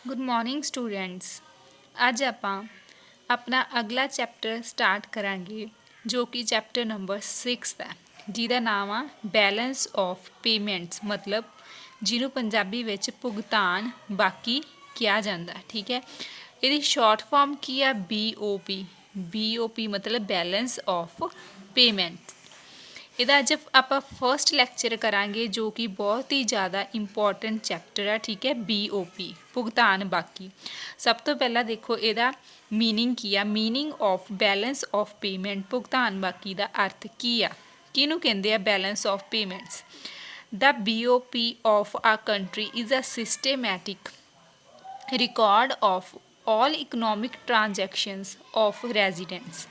Good morning students. ਅੱਜ ਆਪਾਂ ਆਪਣਾ ਅਗਲਾ ਚੈਪਟਰ ਸਟਾਰਟ ਕਰਾਂਗੇ ਜੋ ਕਿ ਚੈਪਟਰ ਨੰਬਰ 6 ਹੈ, ਜਿਹਦਾ ਨਾਮ ਆ ਬੈਲੈਂਸ ਆਫ ਪੇਮੈਂਟਸ, ਮਤਲਬ ਜਿਹਨੂੰ ਪੰਜਾਬੀ ਵਿੱਚ ਭੁਗਤਾਨ ਬਾਕੀ ਕਿਹਾ ਜਾਂਦਾ। ਠੀਕ ਹੈ, ਇਹਦੀ ਸ਼ਾਰਟ ਫਾਰਮ ਕੀ ਆ? BOP ਮਤਲਬ ਬੈਲੈਂਸ ਆਫ ਪੇਮੈਂਟ। ਇਹਦਾ ਅੱਜ ਆਪਾਂ ਫਸਟ ਲੈਕਚਰ ਕਰਾਂਗੇ ਜੋ ਕਿ ਬਹੁਤ ਹੀ ਜ਼ਿਆਦਾ ਇੰਪੋਰਟੈਂਟ ਚੈਪਟਰ ਹੈ। ਠੀਕ ਹੈ, BOP ਭੁਗਤਾਨ ਬਾਕੀ। ਸਭ ਤੋਂ ਪਹਿਲਾਂ ਦੇਖੋ ਇਹਦਾ ਮੀਨਿੰਗ ਕੀ ਆ। Meaning of balance of payment, ਭੁਗਤਾਨ ਬਾਕੀ ਦਾ ਅਰਥ ਕੀ ਆ, ਕਿਹਨੂੰ ਕਹਿੰਦੇ ਆ balance of payments. The BOP of a country is a systematic record of all economic transactions of residents।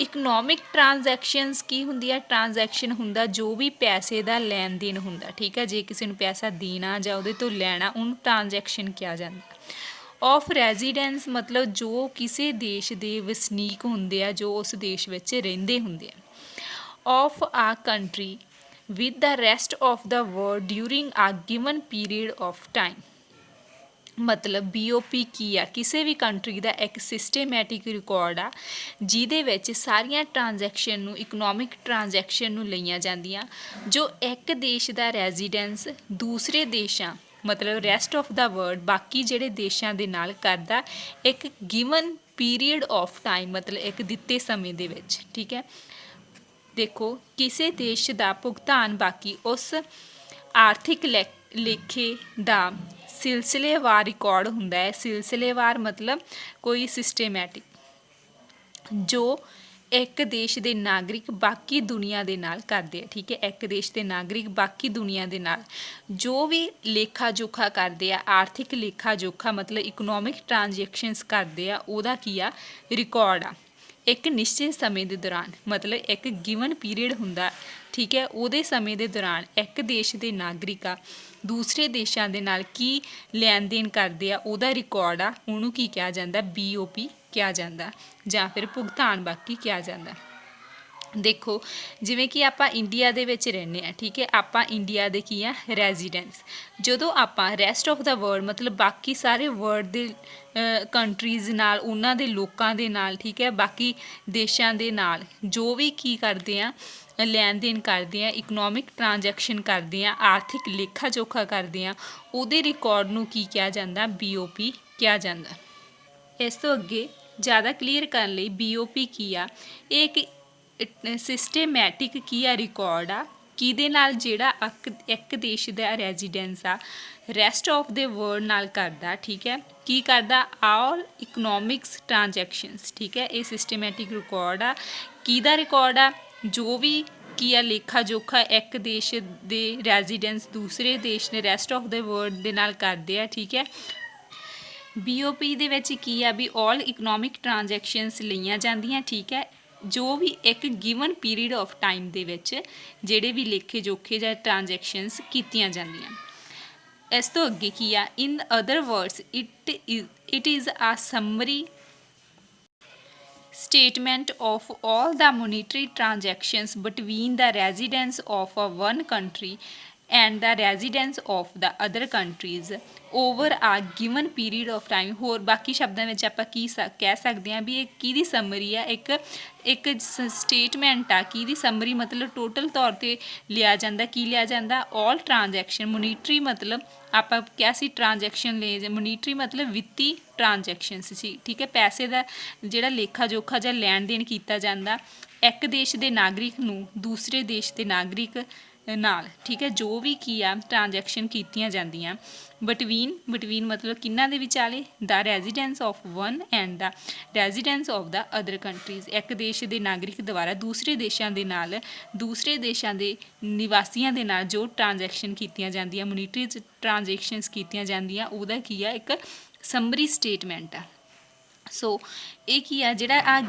Economic transactions ਕੀ ਹੁੰਦੀ ਹੈ? ਟ੍ਰਾਂਜੈਕਸ਼ਨ ਹੁੰਦਾ ਜੋ ਵੀ ਪੈਸੇ ਦਾ ਲੈਣ ਦੇਣ ਹੁੰਦਾ। ਠੀਕ ਹੈ, ਜੇ ਕਿਸੇ ਨੂੰ ਪੈਸਾ ਦੇਣਾ ਜਾਂ ਉਹਦੇ ਤੋਂ ਲੈਣਾ, ਉਹਨੂੰ ਟ੍ਰਾਂਜੈਕਸ਼ਨ ਕਿਹਾ ਜਾਂਦਾ। ਆਫ ਰੈਜ਼ੀਡੈਂਸ ਮਤਲਬ ਜੋ ਕਿਸੇ ਦੇਸ਼ ਦੇ ਵਸਨੀਕ ਹੁੰਦੇ ਆ, ਜੋ ਉਸ ਦੇਸ਼ ਵਿੱਚ ਰਹਿੰਦੇ ਹੁੰਦੇ ਆ। ਆਫ ਆ country with the rest of the world during a given period of time। ਮਤਲਬ BOP ਕੀ ਆ? ਕਿਸੇ ਵੀ ਕੰਟਰੀ ਦਾ ਇੱਕ ਸਿਸਟੇਮੈਟਿਕ ਰਿਕਾਰਡ ਆ ਜਿਹਦੇ ਵਿੱਚ ਸਾਰੀਆਂ ਟ੍ਰਾਂਜੈਕਸ਼ਨ ਨੂੰ, ਇਕਨੋਮਿਕ ਟ੍ਰਾਂਜੈਕਸ਼ਨ ਨੂੰ ਲਈਆਂ ਜਾਂਦੀਆਂ ਜੋ ਇੱਕ ਦੇਸ਼ ਦਾ ਰੈਜ਼ੀਡੈਂਸ ਦੂਸਰੇ ਦੇਸ਼ਾਂ, ਮਤਲਬ ਰੈਸਟ ਆਫ ਦਾ ਵਰਲਡ, ਬਾਕੀ ਜਿਹੜੇ ਦੇਸ਼ਾਂ ਦੇ ਨਾਲ ਕਰਦਾ ਇੱਕ ਗਿਵਨ ਪੀਰੀਅਡ ਆਫ ਟਾਈਮ, ਮਤਲਬ ਇੱਕ ਦਿੱਤੇ ਸਮੇਂ ਦੇ ਵਿੱਚ। ਠੀਕ ਹੈ, ਦੇਖੋ ਕਿਸੇ ਦੇਸ਼ ਦਾ ਭੁਗਤਾਨ ਬਾਕੀ ਉਸ ਆਰਥਿਕ ਲੇਖੇ ਦਾ ਸਿਲਸਿਲੇਵਾਰ ਰਿਕਾਰਡ ਹੁੰਦਾ ਹੈ। ਸਿਲਸਿਲੇਵਾਰ ਮਤਲਬ ਕੋਈ ਸਿਸਟੇਮੈਟਿਕ, ਜੋ ਇੱਕ ਦੇਸ਼ ਦੇ ਨਾਗਰਿਕ ਬਾਕੀ ਦੁਨੀਆ ਦੇ ਨਾਲ ਕਰਦੇ ਆ। ਠੀਕ ਹੈ, ਇੱਕ ਦੇਸ਼ ਦੇ ਨਾਗਰਿਕ ਬਾਕੀ ਦੁਨੀਆ ਦੇ ਨਾਲ ਜੋ ਵੀ ਲੇਖਾ ਜੋਖਾ ਕਰਦੇ ਆ, ਆਰਥਿਕ ਲੇਖਾ ਜੋਖਾ ਮਤਲਬ ਇਕਨੋਮਿਕ ਟ੍ਰਾਂਜੈਕਸ਼ਨਸ ਕਰਦੇ ਆ, ਉਹਦਾ ਕੀ ਆ? ਰਿਕਾਰਡ ਆ ਇੱਕ ਨਿਸ਼ਚਿਤ ਸਮੇਂ ਦੇ ਦੌਰਾਨ, ਮਤਲਬ ਇੱਕ ਗਿਵਨ ਪੀਰੀਅਡ ਹੁੰਦਾ। ਠੀਕ ਹੈ, ਉਹਦੇ ਸਮੇਂ ਦੇ ਦੌਰਾਨ ਇੱਕ ਦੇਸ਼ ਦੇ ਨਾਗਰਿਕ ਆ ਦੂਸਰੇ ਦੇਸ਼ਾਂ ਦੇ ਨਾਲ ਕੀ ਲੈਣ ਦੇਣ ਕਰਦੇ ਆ, ਉਹਦਾ ਰਿਕਾਰਡ ਆ, ਉਹਨੂੰ ਕੀ ਕਿਹਾ ਜਾਂਦਾ? BOP ਕਿਹਾ ਜਾਂਦਾ, ਜਾਂ ਫਿਰ ਭੁਗਤਾਨ ਬਾਕੀ ਕਿਹਾ ਜਾਂਦਾ। ਦੇਖੋ ਜਿਵੇਂ ਕਿ ਆਪਾਂ ਇੰਡੀਆ ਦੇ ਵਿੱਚ ਰਹਿੰਦੇ ਹਾਂ। ਠੀਕ ਹੈ, ਆਪਾਂ ਇੰਡੀਆ ਦੇ ਕੀ ਆ? ਰੈਜ਼ੀਡੈਂਸ। ਜਦੋਂ ਆਪਾਂ ਰੈਸਟ ਆਫ ਦਾ ਵਰਲਡ ਮਤਲਬ ਬਾਕੀ ਸਾਰੇ ਵਰਲਡ ਦੇ ਕੰਟਰੀਜ਼ ਨਾਲ, ਉਹਨਾਂ ਦੇ ਲੋਕਾਂ ਦੇ ਨਾਲ, ਠੀਕ ਹੈ, ਬਾਕੀ ਦੇਸ਼ਾਂ ਦੇ ਨਾਲ ਜੋ ਵੀ ਕੀ ਕਰਦੇ ਆ? ਲੈਣ ਦੇਣ ਕਰਦੇ ਆ, ਇਕਨੋਮਿਕ ਟ੍ਰਾਂਜੈਕਸ਼ਨ ਕਰਦੇ ਆ, ਆਰਥਿਕ ਲੇਖਾ ਜੋਖਾ ਕਰਦੇ ਆ, ਉਹਦੇ ਰਿਕਾਰਡ ਨੂੰ ਕੀ ਕਿਹਾ ਜਾਂਦਾ? BOP ਕਿਹਾ ਜਾਂਦਾ। ਇਸ ਤੋਂ ਅੱਗੇ ਜ਼ਿਆਦਾ ਕਲੀਅਰ ਕਰਨ ਲਈ BOP ਕੀ ਆ? ਇਹ ਇੱਕ ਸਿਸਟੇਮੈਟਿਕ ਕੀ ਆ? ਰਿਕਾਰਡ ਆ ਕਿਹਦੇ ਨਾਲ? ਜਿਹੜਾ ਇੱਕ ਦੇਸ਼ ਦਾ ਰੈਜ਼ੀਡੈਂਸ ਆ ਰੈਸਟ ਆਫ ਦੇ ਵਰਲਡ ਨਾਲ ਕਰਦਾ। ਠੀਕ ਹੈ, ਕੀ ਕਰਦਾ? ਆਲ ਇਕਨੋਮਿਕਸ ਟ੍ਰਾਂਜੈਕਸ਼ਨਸ। ਠੀਕ ਹੈ, ਇਹ ਸਿਸਟੇਮੈਟਿਕ ਰਿਕਾਰਡ ਆ। ਕਿਹਦਾ ਰਿਕਾਰਡ ਆ? ਜੋ ਵੀ ਕੀ ਆ ਲੇਖਾ ਜੋਖਾ ਇੱਕ ਦੇਸ਼ ਦੇ ਰੈਜ਼ੀਡੈਂਸ ਦੂਸਰੇ ਦੇਸ਼ ਦੇ ਰੈਸਟ ਆਫ ਦੇ ਵਰਲਡ ਦੇ ਨਾਲ ਕਰਦੇ ਆ। ਠੀਕ ਹੈ, BOP ਦੇ ਵਿੱਚ ਕੀ ਆ? ਵੀ ਆਲ ਇਕਨੋਮਿਕ ਟ੍ਰਾਂਜੈਕਸ਼ਨਸ ਲਈਆਂ ਜਾਂਦੀਆਂ। ਠੀਕ ਹੈ, ਜੋ ਵੀ ਇੱਕ ਗਿਵਨ ਪੀਰੀਅਡ ਆਫ ਟਾਈਮ ਦੇ ਵਿੱਚ ਜਿਹੜੇ ਵੀ ਲੇਖੇ ਜੋਖੇ ਜਾਂ ਟ੍ਰਾਂਜੈਕਸ਼ਨਸ ਕੀਤੀਆਂ ਜਾਂਦੀਆਂ। ਇਸ ਤੋਂ ਅੱਗੇ ਕੀ ਆ? ਇਨ ਅਦਰ ਵਰਡਸ ਇਟ ਇਜ਼ ਆ summary statement of all the monetary transactions between the residents of one country and the residents of the other countries over a given period of time। ਹੋਰ ਬਾਕੀ ਸ਼ਬਦਾਂ ਵਿੱਚ ਆਪਾਂ ਕੀ ਕਹਿ ਸਕਦੇ ਹਾਂ ਵੀ ਇਹ ਕਿਹਦੀ ਸਮਰੀ ਆ? ਇੱਕ ਸਟੇਟਮੈਂਟ ਆ। ਕਿਹਦੀ ਸਮਰੀ ਮਤਲਬ ਟੋਟਲ ਤੌਰ 'ਤੇ ਲਿਆ ਜਾਂਦਾ। ਕੀ ਲਿਆ ਜਾਂਦਾ? ਆਲ ਟ੍ਰਾਂਜੈਕਸ਼ਨ। ਮੋਨੀਟਰੀ ਮਤਲਬ ਆਪਾਂ ਕਿਹਾ ਸੀ ਟ੍ਰਾਂਜੈਕਸ਼ਨ ਲੈ, ਮੋਨੀਟਰੀ ਮਤਲਬ ਵਿੱਤੀ ਟ੍ਰਾਂਜੈਕਸ਼ਨਸ ਸੀ। ਠੀਕ ਹੈ, ਪੈਸੇ ਦਾ ਜਿਹੜਾ ਲੇਖਾ ਜੋਖਾ ਜਾਂ ਲੈਣ ਦੇਣ ਕੀਤਾ ਜਾਂਦਾ ਇੱਕ ਦੇਸ਼ ਦੇ ਨਾਗਰਿਕ ਨੂੰ ਦੂਸਰੇ ਦੇਸ਼ ਦੇ ਨਾਗਰਿਕ ਨਾਲ। ਠੀਕ ਹੈ, ਜੋ ਵੀ ਕੀ ਆ ਟ੍ਰਾਂਜੈਕਸ਼ਨ ਕੀਤੀਆਂ ਜਾਂਦੀਆਂ ਬਟਵੀਨ ਮਤਲਬ ਕਿਹਨਾਂ ਦੇ ਵਿਚਾਲੇ? The residents of one and the residents of the other countries. ਇੱਕ ਦੇਸ਼ ਦੇ ਨਾਗਰਿਕ ਦੁਆਰਾ ਦੂਸਰੇ ਦੇਸ਼ਾਂ ਦੇ ਨਾਲ, ਦੂਸਰੇ ਦੇਸ਼ਾਂ ਦੇ ਨਿਵਾਸੀਆਂ ਦੇ ਨਾਲ ਜੋ ਟ੍ਰਾਂਜੈਕਸ਼ਨ ਕੀਤੀਆਂ ਜਾਂਦੀਆਂ, ਮੋਨੀਟਰੀ ਟ੍ਰਾਂਜੈਕਸ਼ਨਸ ਕੀਤੀਆਂ ਜਾਂਦੀਆਂ, ਉਹਦਾ ਕੀ ਆ? ਇੱਕ ਸਮਰੀ ਸਟੇਟਮੈਂਟ ਆ। ਸੋ ਇਹ ਕੀ ਆ? ਜਿਹੜਾ ਆ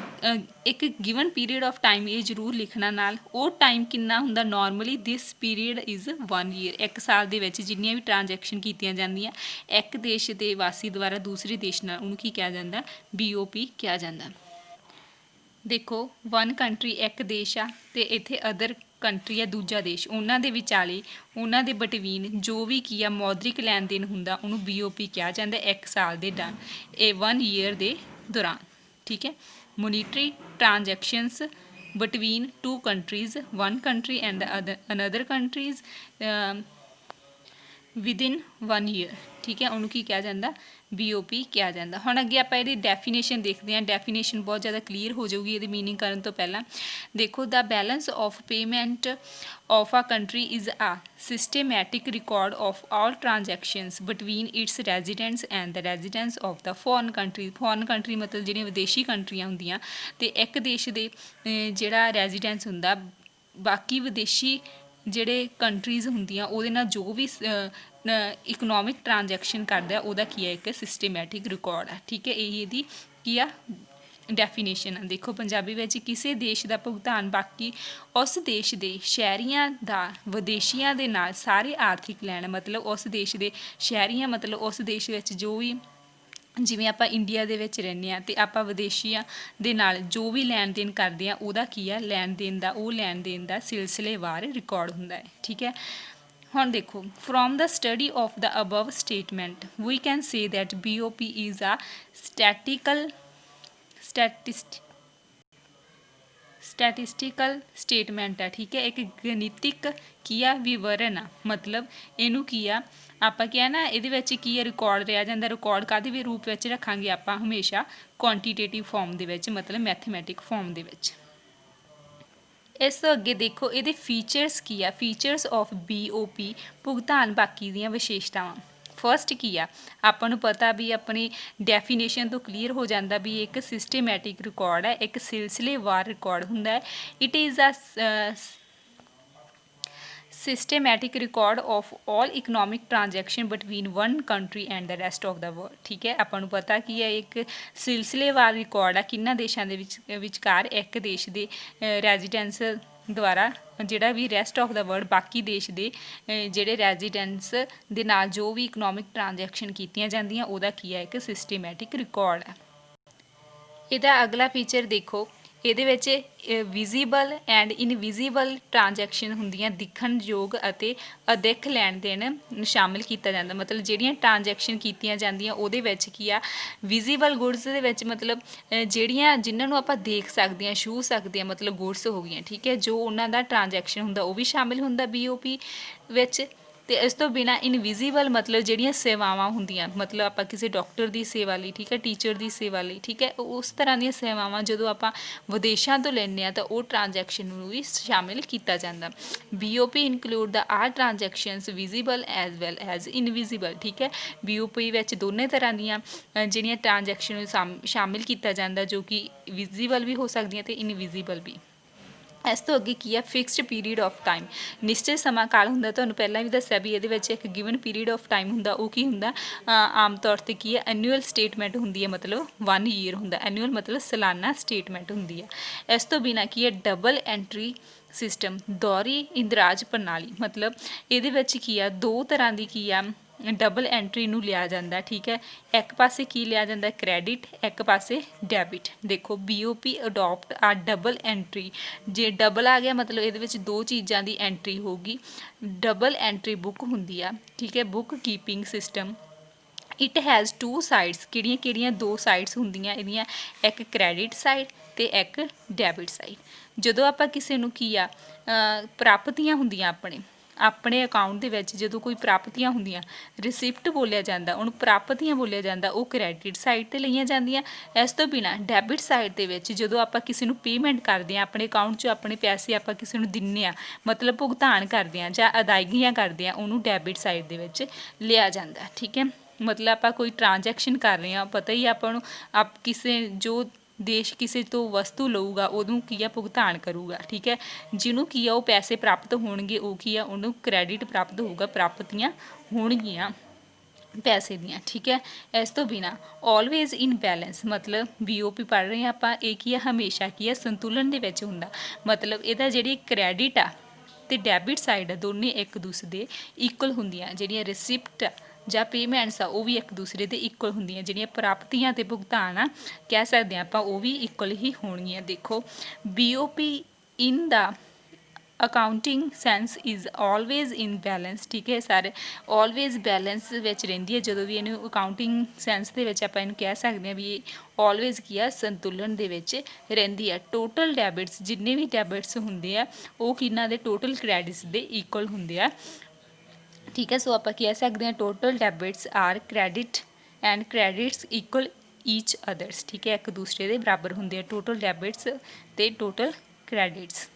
ਇੱਕ ਗਿਵਨ ਪੀਰੀਅਡ ਆਫ ਟਾਈਮ, ਇਹ ਜ਼ਰੂਰ ਲਿਖਣਾ ਨਾਲ। ਉਹ ਟਾਈਮ ਕਿੰਨਾ ਹੁੰਦਾ? Normally this period is 1 year. ਇੱਕ ਸਾਲ ਦੇ ਵਿੱਚ ਜਿੰਨੀਆਂ ਵੀ ਟ੍ਰਾਂਜੈਕਸ਼ਨ ਕੀਤੀਆਂ ਜਾਂਦੀਆਂ ਇੱਕ ਦੇਸ਼ ਦੇ ਵਾਸੀ ਦੁਆਰਾ ਦੂਸਰੇ ਦੇਸ਼ ਨਾਲ, ਉਹਨੂੰ ਕੀ ਕਿਹਾ ਜਾਂਦਾ? BOP ਕਿਹਾ ਜਾਂਦਾ। ਦੇਖੋ ਵਨ ਕੰਟਰੀ ਇੱਕ ਦੇਸ਼ ਆ ਤੇ ਇੱਥੇ ਅਦਰ ਕੰਟਰੀ ਆ ਦੂਜਾ ਦੇਸ਼, ਉਹਨਾਂ ਦੇ ਵਿਚਾਲੇ ਉਹਨਾਂ ਦੇ ਬਿਟਵੀਨ ਜੋ ਵੀ ਕੀ ਆ ਮੌਦਰਿਕ ਲੈਣ ਦੇਣ ਹੁੰਦਾ ਉਹਨੂੰ BOP ਕਿਹਾ ਜਾਂਦਾ 1 ਸਾਲ ਦੇ ਇਹ 1 ਈਅਰ ਦੇ ਦੌਰਾਨ। ਠੀਕ ਹੈ, monetary transactions between two countries, one country and another countries within 1 year. ਠੀਕ ਹੈ, ਉਹਨੂੰ ਕੀ ਕਿਹਾ ਜਾਂਦਾ BOP ਕਿਹਾ ਜਾਂਦਾ। ਹੁਣ ਅੱਗੇ ਆਪਾਂ ਇਹਦੀ ਡੈਫੀਨੇਸ਼ਨ ਦੇਖਦੇ ਹਾਂ। ਡੈਫੀਨੇਸ਼ਨ ਬਹੁਤ ਜ਼ਿਆਦਾ ਕਲੀਅਰ ਹੋ ਜਾਊਗੀ ਇਹਦੀ ਮੀਨਿੰਗ ਕਰਨ ਤੋਂ ਪਹਿਲਾਂ। ਦੇਖੋ the balance of payment of a country is a systematic record of all transactions between its residents and the residents of the foreign country। foreign country ਮਤਲਬ ਜਿਹੜੀਆਂ ਵਿਦੇਸ਼ੀ ਕੰਟਰੀਆਂ ਹੁੰਦੀਆਂ ਤੇ ਇੱਕ ਦੇਸ਼ ਦੇ ਜਿਹੜਾ ਰੈਜ਼ੀਡੈਂਸ ਹੁੰਦਾ ਬਾਕੀ ਵਿਦੇਸ਼ੀ ਜਿਹੜੇ ਕੰਟਰੀਜ਼ ਹੁੰਦੀਆਂ ਉਹਦੇ ਨਾਲ ਜੋ ਵੀ ਇਕਨੋਮਿਕ ਟ੍ਰਾਂਜੈਕਸ਼ਨ ਕਰਦਾ ਉਹਦਾ ਕੀ ਹੈ ਇੱਕ ਸਿਸਟੇਮੈਟਿਕ ਰਿਕਾਰਡ ਹੈ। ਠੀਕ ਹੈ, ਇਹ ਇਹਦੀ ਕੀ ਆ ਡੈਫੀਨੇਸ਼ਨ ਆ। ਦੇਖੋ ਪੰਜਾਬੀ ਵਿੱਚ ਕਿਸੇ ਦੇਸ਼ ਦਾ ਭੁਗਤਾਨ ਬਾਕੀ ਉਸ ਦੇਸ਼ ਦੇ ਸ਼ਹਿਰੀਆਂ ਦਾ ਵਿਦੇਸ਼ੀਆਂ ਦੇ ਨਾਲ ਸਾਰੇ ਆਰਥਿਕ ਲੈਣ, ਮਤਲਬ ਉਸ ਦੇਸ਼ ਦੇ ਸ਼ਹਿਰੀਆਂ ਮਤਲਬ ਉਸ ਦੇਸ਼ ਵਿੱਚ ਜੋ ਵੀ ਜਿਵੇਂ ਆਪਾਂ ਇੰਡੀਆ ਦੇ ਵਿੱਚ ਰਹਿੰਦੇ ਹਾਂ ਅਤੇ ਆਪਾਂ ਵਿਦੇਸ਼ੀਆਂ ਦੇ ਨਾਲ ਜੋ ਵੀ ਲੈਣ ਦੇਣ ਕਰਦੇ ਹਾਂ ਉਹਦਾ ਕੀ ਆ ਲੈਣ ਦੇਣ ਦਾ ਉਹ ਲੈਣ ਦੇਣ ਦਾ ਸਿਲਸਿਲੇਵਾਰ ਰਿਕਾਰਡ ਹੁੰਦਾ ਹੈ। ਠੀਕ ਹੈ, ਹੁਣ ਦੇਖੋ from the study of the above statement we can say that BOP is a statistical statement ਹੈ। ਠੀਕ ਹੈ, ਇੱਕ ਗਣਿਤਿਕ ਕੀ ਆ ਵਿਵਰਨ ਆ, ਮਤਲਬ ਇਹਨੂੰ ਕੀ ਆ ਆਪਾਂ ਕਿਹਾ ਨਾ ਇਹਦੇ ਵਿੱਚ ਕੀ ਆ ਰਿਕਾਰਡ ਰਿਹਾ ਜਾਂਦਾ। ਰਿਕਾਰਡ ਕਾਹਦੇ ਵੀ ਰੂਪ ਵਿੱਚ ਰੱਖਾਂਗੇ ਆਪਾਂ ਹਮੇਸ਼ਾ ਕੁਆਂਟੀਟੇਟਿਵ ਫਾਰਮ ਦੇ ਵਿੱਚ, ਮਤਲਬ ਮੈਥਮੈਟਿਕ ਫਾਰਮ ਦੇ ਵਿੱਚ। ਇਸ ਤੋਂ ਅੱਗੇ ਦੇਖੋ ਇਹਦੇ ਫੀਚਰਸ ਕੀ ਆ। ਫੀਚਰਸ ਆਫ BOP ਭੁਗਤਾਨ ਬਾਕੀ ਦੀਆਂ ਵਿਸ਼ੇਸ਼ਤਾਵਾਂ। ਫਸਟ ਕੀ ਆ ਆਪਾਂ ਨੂੰ ਪਤਾ ਵੀ ਆਪਣੀ ਡੈਫੀਨੇਸ਼ਨ ਤੋਂ ਕਲੀਅਰ ਹੋ ਜਾਂਦਾ ਵੀ ਇੱਕ ਸਿਸਟੇਮੈਟਿਕ ਰਿਕਾਰਡ ਹੈ, ਇੱਕ ਸਿਲਸਿਲੇਵਾਰ ਰਿਕਾਰਡ ਹੁੰਦਾ ਹੈ। It is a systematic record of all economic transaction between one country and the rest of the world। ਠੀਕ ਹੈ, ਆਪਾਂ ਨੂੰ ਪਤਾ ਕੀ ਹੈ ਇੱਕ ਸਿਲਸਿਲੇਵਾਰ ਰਿਕਾਰਡ ਆ ਕਿੰਨਾਂ ਦੇਸ਼ਾਂ ਦੇ ਵਿਚਕਾਰ ਇੱਕ ਦੇਸ਼ ਦੇ ਰੈਜ਼ੀਡੈਂਸ ਦੁਆਰਾ ਜਿਹੜਾ ਵੀ ਰੈਸਟ ਆਫ ਦਾ ਵਰਲਡ ਬਾਕੀ ਦੇਸ਼ ਦੇ ਜਿਹੜੇ ਰੈਜ਼ੀਡੈਂਸ ਦੇ ਨਾਲ ਜੋ ਵੀ ਇਕਨੋਮਿਕ ਟ੍ਰਾਂਜੈਕਸ਼ਨ ਕੀਤੀਆਂ ਜਾਂਦੀਆਂ ਉਹਦਾ ਕੀ ਹੈ ਇੱਕ ਸਿਸਟੇਮੈਟਿਕ ਰਿਕਾਰਡ ਹੈ। ਇਹਦਾ ਅਗਲਾ ਫੀਚਰ ਦੇਖੋ ਇਹਦੇ ਵਿੱਚ ਵਿਜ਼ੀਬਲ ਐਂਡ ਇਨਵਿਜ਼ੀਬਲ ਟ੍ਰਾਂਜੈਕਸ਼ਨ ਹੁੰਦੀਆਂ, ਦਿਖਣਯੋਗ ਅਤੇ ਅਦਿੱਖ ਲੈਣ ਦੇਣ ਸ਼ਾਮਿਲ ਕੀਤਾ ਜਾਂਦਾ। ਮਤਲਬ ਜਿਹੜੀਆਂ ਟ੍ਰਾਂਜੈਕਸ਼ਨ ਕੀਤੀਆਂ ਜਾਂਦੀਆਂ ਉਹਦੇ ਵਿੱਚ ਕੀ ਆ ਵਿਜ਼ੀਬਲ ਗੁਡਸ ਦੇ ਵਿੱਚ ਮਤਲਬ ਜਿਹੜੀਆਂ ਜਿਨ੍ਹਾਂ ਨੂੰ ਆਪਾਂ ਦੇਖ ਸਕਦੇ ਹਾਂ ਛੂਹ ਸਕਦੇ ਹਾਂ ਮਤਲਬ ਗੁਡਸ ਹੋ ਗਈਆਂ। ਠੀਕ ਹੈ, ਜੋ ਉਹਨਾਂ ਦਾ ਟ੍ਰਾਂਜੈਕਸ਼ਨ ਹੁੰਦਾ ਉਹ ਵੀ ਸ਼ਾਮਿਲ ਹੁੰਦਾ BOP ਵਿੱਚ। ਅਤੇ ਇਸ ਤੋਂ ਬਿਨਾਂ ਇਨਵਿਜ਼ੀਬਲ ਮਤਲਬ ਜਿਹੜੀਆਂ ਸੇਵਾਵਾਂ ਹੁੰਦੀਆਂ ਮਤਲਬ ਆਪਾਂ ਕਿਸੇ ਡਾਕਟਰ ਦੀ ਸੇਵਾ ਲਈ, ਠੀਕ ਹੈ, ਟੀਚਰ ਦੀ ਸੇਵਾ ਲਈ, ਠੀਕ ਹੈ, ਉਸ ਤਰ੍ਹਾਂ ਦੀਆਂ ਸੇਵਾਵਾਂ ਜਦੋਂ ਆਪਾਂ ਵਿਦੇਸ਼ਾਂ ਤੋਂ ਲੈਂਦੇ ਹਾਂ ਤਾਂ ਉਹ ਟ੍ਰਾਂਜੈਕਸ਼ਨ ਨੂੰ ਵੀ ਸ਼ਾਮਿਲ ਕੀਤਾ ਜਾਂਦਾ। BOP include the are transactions visible as well as invisible. ਠੀਕ ਹੈ, BOP ਵਿੱਚ ਦੋਨੇ ਤਰ੍ਹਾਂ ਦੀਆਂ ਜਿਹੜੀਆਂ ਟ੍ਰਾਂਜੈਕਸ਼ਨ ਨੂੰ ਸ਼ਾਮਿਲ ਕੀਤਾ ਜਾਂਦਾ ਜੋ ਕਿ ਵਿਜ਼ੀਬਲ ਵੀ ਹੋ ਸਕਦੀਆਂ ਅਤੇ ਇਨਵਿਜ਼ੀਬਲ ਵੀ। ਇਸ ਤੋਂ ਅੱਗੇ ਕੀ ਆ ਫਿਕਸਡ ਪੀਰੀਅਡ ਆਫ ਟਾਈਮ, ਨਿਸ਼ਚਿਤ ਸਮਾਂ ਕਾਲ ਹੁੰਦਾ। ਤੁਹਾਨੂੰ ਪਹਿਲਾਂ ਵੀ ਦੱਸਿਆ ਵੀ ਇਹਦੇ ਵਿੱਚ ਇੱਕ ਗਿਵਨ ਪੀਰੀਅਡ ਆਫ ਟਾਈਮ ਹੁੰਦਾ। ਉਹ ਕੀ ਹੁੰਦਾ ਆਮ ਤੌਰ 'ਤੇ ਕੀ ਹੈ ਐਨੂਅਲ ਸਟੇਟਮੈਂਟ ਹੁੰਦੀ ਹੈ, ਮਤਲਬ 1 ਈਅਰ ਹੁੰਦਾ। ਐਨੂਅਲ ਮਤਲਬ ਸਾਲਾਨਾ ਸਟੇਟਮੈਂਟ ਹੁੰਦੀ ਹੈ। ਇਸ ਤੋਂ ਬਿਨਾਂ ਕੀ ਹੈ ਡਬਲ ਐਂਟਰੀ ਸਿਸਟਮ, ਦੋਹਰੀ ਇੰਦਰਾਜ ਪ੍ਰਣਾਲੀ, ਮਤਲਬ ਇਹਦੇ ਵਿੱਚ ਕੀ ਆ ਦੋ ਤਰ੍ਹਾਂ ਦੀ ਕੀ ਆ ਡਬਲ ਐਂਟਰੀ ਨੂੰ ਲਿਆ ਜਾਂਦਾ। ਠੀਕ ਹੈ, ਇੱਕ ਪਾਸੇ ਕੀ ਲਿਆ ਜਾਂਦਾ ਕ੍ਰੈਡਿਟ, ਇੱਕ ਪਾਸੇ ਡੈਬਿਟ। ਦੇਖੋ BOP ਅਡੋਪਟ ਆ ਡਬਲ ਐਂਟਰੀ। ਜੇ ਡਬਲ ਆ ਗਿਆ ਮਤਲਬ ਇਹਦੇ ਵਿੱਚ ਦੋ ਚੀਜ਼ਾਂ ਦੀ ਐਂਟਰੀ ਹੋਊਗੀ। ਡਬਲ ਐਂਟਰੀ ਬੁੱਕ ਹੁੰਦੀ ਆ। ਠੀਕ ਹੈ, book keeping system. It has 2 sides, ਕਿਹੜੀਆਂ ਦੋ ਸਾਈਡਸ ਹੁੰਦੀਆਂ ਇਹਦੀਆਂ, ਇੱਕ ਕ੍ਰੈਡਿਟ ਸਾਈਡ ਅਤੇ ਇੱਕ ਡੈਬਿਟ ਸਾਈਡ। ਜਦੋਂ ਆਪਾਂ ਕਿਸੇ ਨੂੰ ਕੀ ਆ ਪ੍ਰਾਪਤੀਆਂ ਹੁੰਦੀਆਂ ਆਪਣੇ ਅਕਾਊਂਟ ਦੇ ਵਿੱਚ ਜਦੋਂ ਕੋਈ ਪ੍ਰਾਪਤੀਆਂ ਹੁੰਦੀਆਂ ਰਿਸਿਪਟ ਬੋਲਿਆ ਜਾਂਦਾ, ਉਹਨੂੰ ਪ੍ਰਾਪਤੀਆਂ ਬੋਲਿਆ ਜਾਂਦਾ, ਉਹ ਕ੍ਰੈਡਿਟ ਸਾਈਡ 'ਤੇ ਲਈਆਂ ਜਾਂਦੀਆਂ। ਇਸ ਤੋਂ ਬਿਨਾਂ ਡੈਬਿਟ ਸਾਈਡ ਦੇ ਵਿੱਚ ਜਦੋਂ ਆਪਾਂ ਕਿਸੇ ਨੂੰ ਪੇਮੈਂਟ ਕਰਦੇ ਹਾਂ ਆਪਣੇ ਅਕਾਊਂਟ 'ਚੋਂ ਆਪਣੇ ਪੈਸੇ ਆਪਾਂ ਕਿਸੇ ਨੂੰ ਦਿੰਦੇ ਹਾਂ ਮਤਲਬ ਭੁਗਤਾਨ ਕਰਦੇ ਹਾਂ ਜਾਂ ਅਦਾਇਗੀਆਂ ਕਰਦੇ ਹਾਂ ਉਹਨੂੰ ਡੈਬਿਟ ਸਾਈਡ ਦੇ ਵਿੱਚ ਲਿਆ ਜਾਂਦਾ। ਠੀਕ ਹੈ, ਮਤਲਬ ਆਪਾਂ ਕੋਈ ਟ੍ਰਾਂਜੈਕਸ਼ਨ ਕਰ ਰਹੇ ਹਾਂ ਪਤਾ ਹੀ ਆਪਾਂ ਨੂੰ ਕਿਸੇ ਜੋ ਦੇਸ਼ ਕਿਸੇ ਤੋਂ ਵਸਤੂ ਲਊਗਾ ਉਹਨੂੰ ਕੀ ਆ ਭੁਗਤਾਨ ਕਰੂਗਾ। ਠੀਕ ਹੈ, ਜਿਹਨੂੰ ਕੀ ਆ ਉਹ ਪੈਸੇ ਪ੍ਰਾਪਤ ਹੋਣਗੇ ਉਹ ਕੀ ਆ ਉਹਨੂੰ ਕ੍ਰੈਡਿਟ ਪ੍ਰਾਪਤ ਹੋਊਗਾ, ਪ੍ਰਾਪਤੀਆਂ ਹੋਣਗੀਆਂ ਪੈਸੇ ਦੀਆਂ। ਠੀਕ ਹੈ, ਇਸ ਤੋਂ ਬਿਨਾਂ ਆਲਵੇਜ਼ ਇਨ ਬੈਲੈਂਸ, ਮਤਲਬ BOP ਪੜ੍ਹ ਰਹੇ ਹਾਂ ਆਪਾਂ, ਇਹ ਕੀ ਆ ਹਮੇਸ਼ਾ ਕੀ ਆ ਸੰਤੁਲਨ ਦੇ ਵਿੱਚ ਹੁੰਦਾ। ਮਤਲਬ ਇਹਦਾ ਜਿਹੜੀ ਕ੍ਰੈਡਿਟ ਆ ਅਤੇ ਡੈਬਿਟ ਸਾਈਡ ਆ ਦੋਨੇ ਇੱਕ ਦੂਸਰੇ ਦੇ ਇਕੁਅਲ ਹੁੰਦੀਆਂ। ਜਿਹੜੀਆਂ ਰਿਸਿਪਟ ਜਾਂ ਪੇਮੈਂਟਸ ਆ ਉਹ ਵੀ ਇੱਕ ਦੂਸਰੇ ਦੇ ਇਕੁਅਲ ਹੁੰਦੀਆਂ, ਜਿਹੜੀਆਂ ਪ੍ਰਾਪਤੀਆਂ ਤੇ ਭੁਗਤਾਨ ਆ ਕਹਿ ਸਕਦੇ ਹਾਂ ਆਪਾਂ ਉਹ ਵੀ ਇਕੁਅਲ ਹੀ ਹੋਣਗੀਆਂ। ਦੇਖੋ BOP in the accounting sense is always in balance, ਠੀਕ ਹੈ ਸਾਰੇ ਆਲਵੇਜ਼ ਬੈਲੈਂਸ ਵਿੱਚ ਰਹਿੰਦੀ ਹੈ। ਜਦੋਂ ਵੀ ਇਹਨੂੰ ਅਕਾਊਂਟਿੰਗ ਸੈਂਸ ਦੇ ਵਿੱਚ ਆਪਾਂ ਇਹਨੂੰ ਕਹਿ ਸਕਦੇ ਹਾਂ ਵੀ ਇਹ ਆਲਵੇਜ਼ ਕੀ ਆ ਸੰਤੁਲਨ ਦੇ ਵਿੱਚ ਰਹਿੰਦੀ ਹੈ। ਟੋਟਲ ਡੈਬਿਟਸ ਜਿੰਨੇ ਵੀ ਡੈਬਿਟਸ ਹੁੰਦੇ ਆ ਉਹ ਕਿਹਨਾਂ ਦੇ ਟੋਟਲ ਕ੍ਰੈਡਿਟਸ ਦੇ ਇਕੁਅਲ ਹੁੰਦੇ ਆ, ਠੀਕ ਹੈ। ਸੋ ਆਪਾਂ ਕਹਿ ਸਕਦੇ ਹਾਂ total debits or credit and credits equal each others, ਠੀਕ ਹੈ ਇੱਕ ਦੂਸਰੇ ਦੇ ਬਰਾਬਰ ਹੁੰਦੇ ਆ ਟੋਟਲ ਡੈਬਿਟਸ ਅਤੇ ਟੋਟਲ ਕ੍ਰੈਡਿਟਸ।